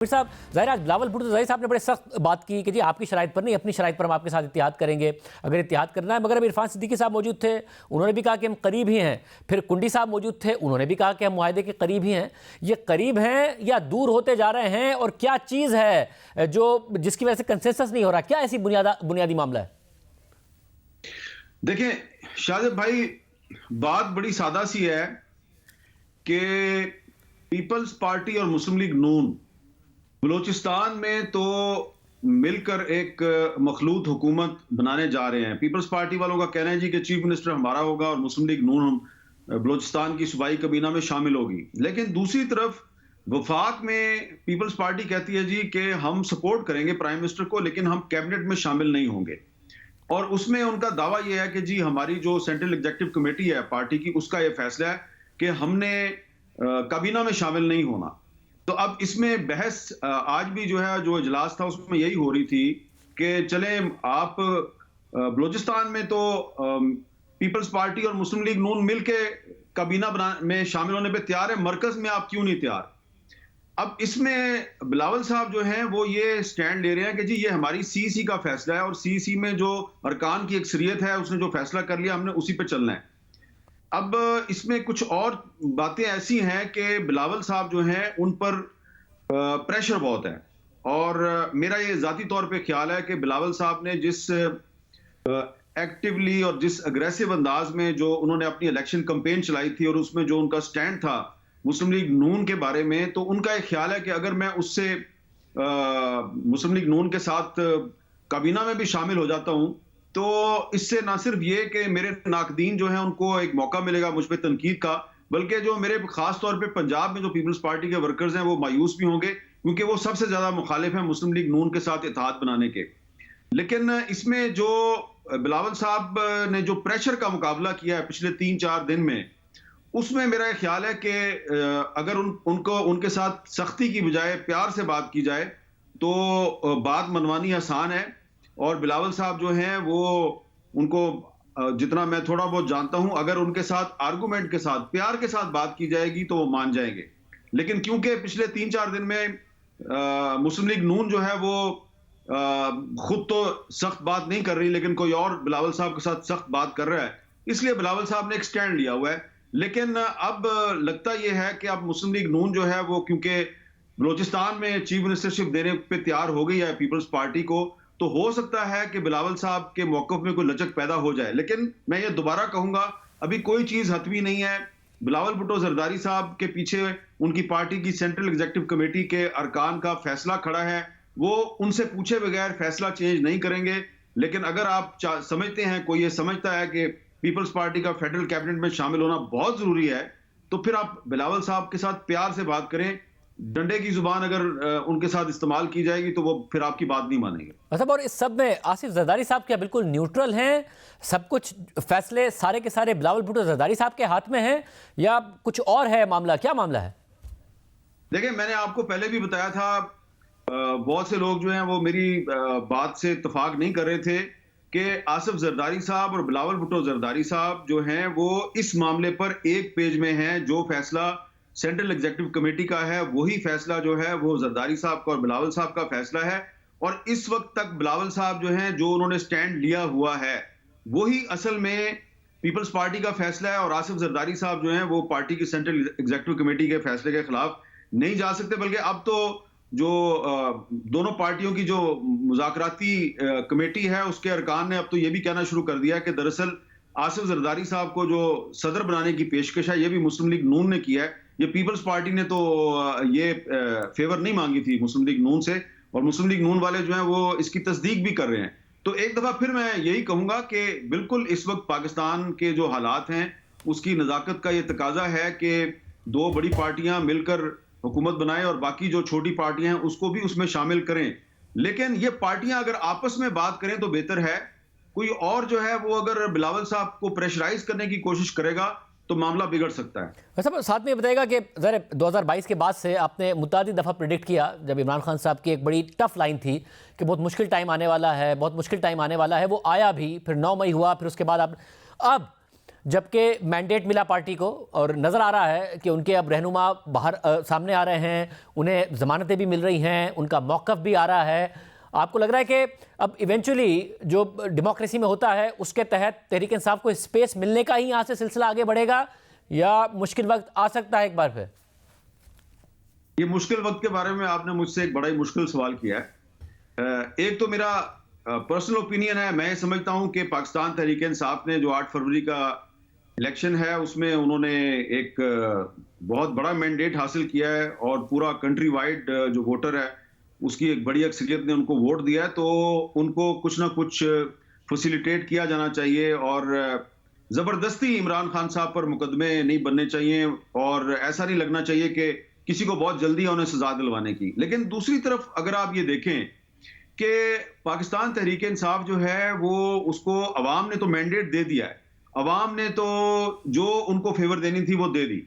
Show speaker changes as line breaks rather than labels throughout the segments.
फिर साहब ज़ाहिर आज बिलावल भुट्टो ज़ाहिर साहब ने बड़े सख्त बात की कि जी आपकी शराइत पर नहीं, अपनी शराइत पर हम आपके साथ इत्तेहाद करेंगे अगर इत्तेहाद करना है। मगर अब इरफान सिद्दीकी साहब मौजूद थे, उन्होंने भी कहा कि हम करीब ही हैं। फिर कुंडी साहब मौजूद थे, उन्होंने भी कहा कि हम मुआहदे के करीब ही हैं। ये करीब हैं या दूर होते जा रहे हैं, और क्या चीज़ है जो जिसकी वजह से कंसेंसस नहीं हो रहा? क्या ऐसी बुनियादी मामला है?
देखिए शाहजेब भाई, बात बड़ी सादा सी है कि पीपल्स पार्टी और मुस्लिम लीग नून बलूचिस्तान में तो मिलकर एक मखलूत हुकूमत बनाने जा रहे हैं। पीपल्स पार्टी वालों का कहना है जी कि चीफ मिनिस्टर हमारा होगा और मुस्लिम लीग नून बलूचिस्तान की सूबाई कबीना में शामिल होगी। लेकिन दूसरी तरफ वफाक में पीपल्स पार्टी कहती है जी कि हम सपोर्ट करेंगे प्राइम मिनिस्टर को, लेकिन हम कैबिनेट में शामिल नहीं होंगे। और उसमें उनका दावा यह है कि जी हमारी जो सेंट्रल एग्जीक्यूटिव कमेटी है पार्टी की, उसका यह फैसला है कि हमने काबीना में शामिल नहीं होना। तो अब इसमें बहस आज भी जो इजलास था उसमें यही हो रही थी कि चले आप बलूचिस्तान में तो पीपल्स पार्टी और मुस्लिम लीग नून मिलके काबीना में शामिल होने पे तैयार है, मरकज में आप क्यों नहीं तैयार? अब इसमें बिलावल साहब जो हैं वो ये स्टैंड ले रहे हैं कि जी ये हमारी सीसी का फैसला है और सीसी में जो अरकान की अक्सरियत है उसने जो फैसला कर लिया हमने उसी पे चलना है। अब इसमें कुछ और बातें ऐसी हैं कि बिलावल साहब जो हैं उन पर प्रेशर बहुत है, और मेरा ये जाती तौर पे ख्याल है कि बिलावल साहब ने जिस एक्टिवली और जिस अग्रेसिव अंदाज में जो उन्होंने अपनी इलेक्शन कैंपेन चलाई थी और उसमें जो उनका स्टैंड था मुस्लिम लीग नून के बारे में, तो उनका एक ख्याल है कि अगर मैं उससे मुस्लिम लीग नून के साथ काबीना में भी शामिल हो जाता हूं तो इससे ना सिर्फ ये कि मेरे नाकदीन जो हैं उनको एक मौका मिलेगा मुझ पर तनकीद का, बल्कि जो मेरे खास तौर पे पंजाब में जो पीपल्स पार्टी के वर्कर्स हैं वो मायूस भी होंगे, क्योंकि वो सबसे ज्यादा मुखालिफ हैं मुस्लिम लीग नून के साथ इत्तेहाद बनाने के। लेकिन इसमें जो बिलावल साहब ने जो प्रेशर का मुकाबला किया है पिछले 3-4 दिन में, उसमें मेरा ख्याल है कि अगर उनको उनके साथ सख्ती की बजाय प्यार से बात की जाए तो बात मनवानी आसान है। और बिलावल साहब जो हैं वो उनको जितना मैं थोड़ा बहुत जानता हूं, अगर उनके साथ आर्गुमेंट के साथ प्यार के साथ बात की जाएगी तो वो मान जाएंगे। लेकिन क्योंकि पिछले 3-4 दिन में मुस्लिम लीग नून जो है वो खुद तो सख्त बात नहीं कर रही, लेकिन कोई और बिलावल साहब के साथ सख्त बात कर रहा है, इसलिए बिलावल साहब ने एक स्टैंड लिया हुआ है। लेकिन अब लगता यह है कि अब मुस्लिम लीग नून जो है वो क्योंकि बलूचिस्तान में चीफ मिनिस्टरशिप देने पे तैयार हो गई है पीपल्स पार्टी को, तो हो सकता है कि बिलावल साहब के मौकफ में कोई लचक पैदा हो जाए। लेकिन मैं ये दोबारा कहूंगा, अभी कोई चीज हतमी नहीं है। बिलावल भुट्टो जरदारी साहब के पीछे उनकी पार्टी की सेंट्रल एग्जीक्यूटिव कमेटी के अरकान का फैसला खड़ा है, वो उनसे पूछे बगैर फैसला चेंज नहीं करेंगे। लेकिन अगर आप समझते हैं, कोई ये समझता है कि पीपल्स पार्टी का फेडरल कैबिनेट में शामिल होना बहुत जरूरी है, तो फिर आप बिलावल साहब के साथ प्यार से बात करें। डंडे की जुबान अगर उनके साथ इस्तेमाल की जाएगी तो वो फिर आपकी बात नहीं मानेंगे।
मतलब और इस सब में आसिफ जरदारी साहब क्या बिल्कुल न्यूट्रल हैं? सब कुछ फैसले सारे के सारे बिलावल भुट्टो जरदारी साहब के हाथ में हैं या कुछ और है मामला? क्या मामला है?
देखिए मैंने आपको पहले भी बताया था, बहुत से लोग जो हैं वो मेरी बात से इत्तेफाक नहीं कर रहे थे कि आसिफ जरदारी साहब और बिलावल भुट्टो जरदारी साहब जो हैं वो इस मामले पर एक पेज में हैं। जो फैसला सेंट्रल एग्जीक्यूटिव कमेटी का है वही फैसला जो है वो जरदारी साहब का और बिलावल साहब का फैसला है। और इस वक्त तक बिलावल साहब जो हैं जो उन्होंने स्टैंड लिया हुआ है वही असल में पीपल्स पार्टी का फैसला है, और आसिफ जरदारी साहब जो हैं वो पार्टी की सेंट्रल एग्जीक्यूटिव कमेटी के फैसले के खिलाफ नहीं जा सकते। बल्कि अब तो जो दोनों पार्टियों की जो मुज़ाकराती कमेटी है उसके अरकान ने अब तो ये भी कहना शुरू कर दिया है कि दरअसल आसिफ जरदारी साहब को जो सदर बनाने की पेशकश है ये भी मुस्लिम लीग नून ने किया है। ये पीपल्स पार्टी ने तो ये फेवर नहीं मांगी थी मुस्लिम लीग नून से, और मुस्लिम लीग नून वाले जो हैं वो इसकी तस्दीक भी कर रहे हैं। तो एक दफा फिर मैं यही कहूंगा कि बिल्कुल इस वक्त पाकिस्तान के जो हालात हैं उसकी नजाकत का ये तकाजा है कि दो बड़ी पार्टियां मिलकर हुकूमत बनाएं और बाकी जो छोटी पार्टियां हैं उसको भी उसमें शामिल करें। लेकिन ये पार्टियां अगर आपस में बात करें तो बेहतर है। कोई और जो है वो अगर बिलावल साहब को प्रेशराइज करने की कोशिश करेगा तो मामला बिगड़ सकता है।
वैसे साथ में बताएगा कि ज़रा 2022 के बाद से आपने मुतादिद दफ़ा प्रेडिक्ट किया, जब इमरान खान साहब की एक बड़ी टफ लाइन थी कि बहुत मुश्किल टाइम आने वाला है, बहुत मुश्किल टाइम आने वाला है, वो आया भी। फिर 9 मई हुआ, फिर उसके बाद अब जबकि मैंडेट मिला पार्टी को और नज़र आ रहा है कि उनके अब रहनुमा बाहर सामने आ रहे हैं, उन्हें ज़मानतें भी मिल रही हैं, उनका मौक़िफ़ भी आ रहा है। आपको लग रहा है कि अब इवेंचुअली जो डेमोक्रेसी में होता है उसके तहत तहरीक इंसाफ को स्पेस मिलने का ही यहाँ से सिलसिला आगे बढ़ेगा या मुश्किल वक्त आ सकता है एक बार फिर?
ये मुश्किल वक्त के बारे में आपने मुझसे एक बड़ा ही मुश्किल सवाल किया है। एक तो मेरा पर्सनल ओपिनियन है, मैं समझता हूं कि पाकिस्तान तहरीक इंसाफ ने जो 8 फरवरी का इलेक्शन है उसमें उन्होंने एक बहुत बड़ा मैंडेट हासिल किया है और पूरा कंट्री वाइड जो वोटर है उसकी एक बड़ी अक्सरियत ने उनको वोट दिया है, तो उनको कुछ ना कुछ फैसिलिटेट किया जाना चाहिए और जबरदस्ती इमरान खान साहब पर मुकदमे नहीं बनने चाहिए और ऐसा नहीं लगना चाहिए कि किसी को बहुत जल्दी है उन्हें सजा दिलवाने की। लेकिन दूसरी तरफ अगर आप ये देखें कि पाकिस्तान तहरीक इंसाफ जो है वो उसको अवाम ने तो मैंडेट दे दिया है, अवाम ने तो जो उनको फेवर देनी थी वो दे दी,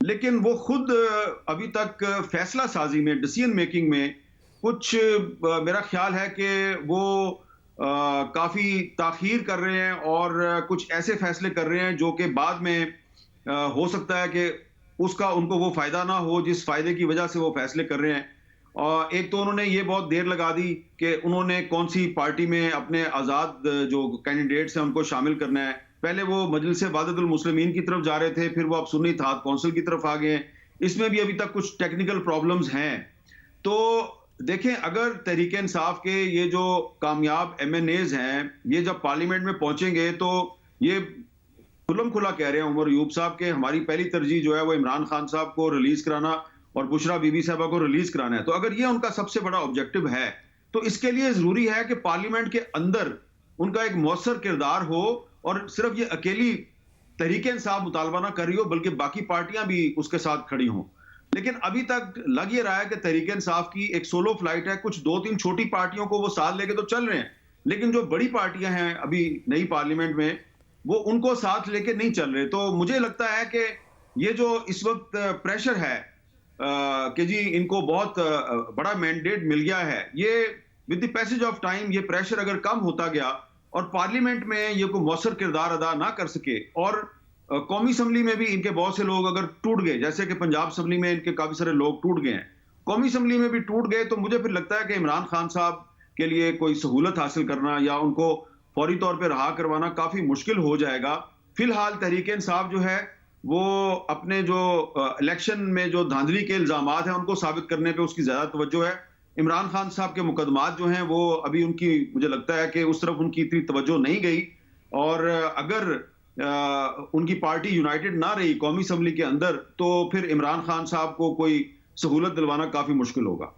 लेकिन वो खुद अभी तक फैसला साजी में, डिसीजन मेकिंग में कुछ मेरा ख्याल है कि वो काफी ताखीर कर रहे हैं और कुछ ऐसे फैसले कर रहे हैं जो कि बाद में हो सकता है कि उसका उनको वो फायदा ना हो जिस फायदे की वजह से वो फैसले कर रहे हैं। और एक तो उन्होंने ये बहुत देर लगा दी कि उन्होंने कौन सी पार्टी में अपने आजाद जो कैंडिडेट्स हैं उनको शामिल करना है। पहले वो मजलिस वादतुल मुस्लिमीन की तरफ जा रहे थे, फिर वो अब सुन्नी इत्तेहाद काउंसिल की तरफ आ गए हैं। इसमें भी अभी तक कुछ टेक्निकल प्रॉब्लम्स हैं। तो देखें, अगर तहरीक इंसाफ के ये जो कामयाब MNAs हैं, ये जब पार्लियामेंट में पहुंचेंगे तो ये खुल्लम खुला कह रहे हैं उमर अयूब साहब के हमारी पहली तरजीह जो है वो इमरान खान साहब को रिलीज कराना और बुशरा बीबी साहबा को रिलीज कराना है। तो अगर ये उनका सबसे बड़ा ऑब्जेक्टिव है तो इसके लिए जरूरी है कि पार्लियामेंट के अंदर उनका एक मौसर किरदार हो और सिर्फ ये अकेली तहरीक इंसाफ मुतालबा ना कर रही हो बल्कि बाकी पार्टियां भी उसके साथ खड़ी हों। लेकिन अभी तक लग ये रहा है कि तहरीक इंसाफ की एक सोलो फ्लाइट है, कुछ 2-3 छोटी पार्टियों को वो साथ लेके तो चल रहे हैं, लेकिन जो बड़ी पार्टियां हैं अभी नई पार्लियामेंट में वो उनको साथ लेके नहीं चल रहे। तो मुझे लगता है कि ये जो इस वक्त प्रेशर है कि जी इनको बहुत बड़ा मैंडेट मिल गया है, ये with the passage of time ये प्रेशर अगर कम होता गया और पार्लियामेंट में ये कोई मौसर किरदार अदा ना कर सके और कौमी असम्बली में भी इनके बहुत से लोग अगर टूट गए, जैसे कि पंजाब असम्बली में इनके काफी सारे लोग टूट गए हैं, कौमी असम्बली में भी टूट गए, तो मुझे फिर लगता है कि इमरान खान साहब के लिए कोई सहूलत हासिल करना या उनको फौरी तौर पे रहा करवाना काफी मुश्किल हो जाएगा। फिलहाल तहरीक इंसाफ जो है वो अपने जो इलेक्शन में जो धांधली के इल्जामात हैं उनको साबित करने पे उसकी ज्यादा तवज्जो है। इमरान खान साहब के मुकदमात जो हैं वो अभी उनकी मुझे लगता है कि उस तरफ उनकी इतनी तवज्जो नहीं गई और अगर उनकी पार्टी यूनाइटेड ना रही कौमी असम्बली के अंदर तो फिर इमरान खान साहब को कोई सहूलत दिलवाना काफी मुश्किल होगा।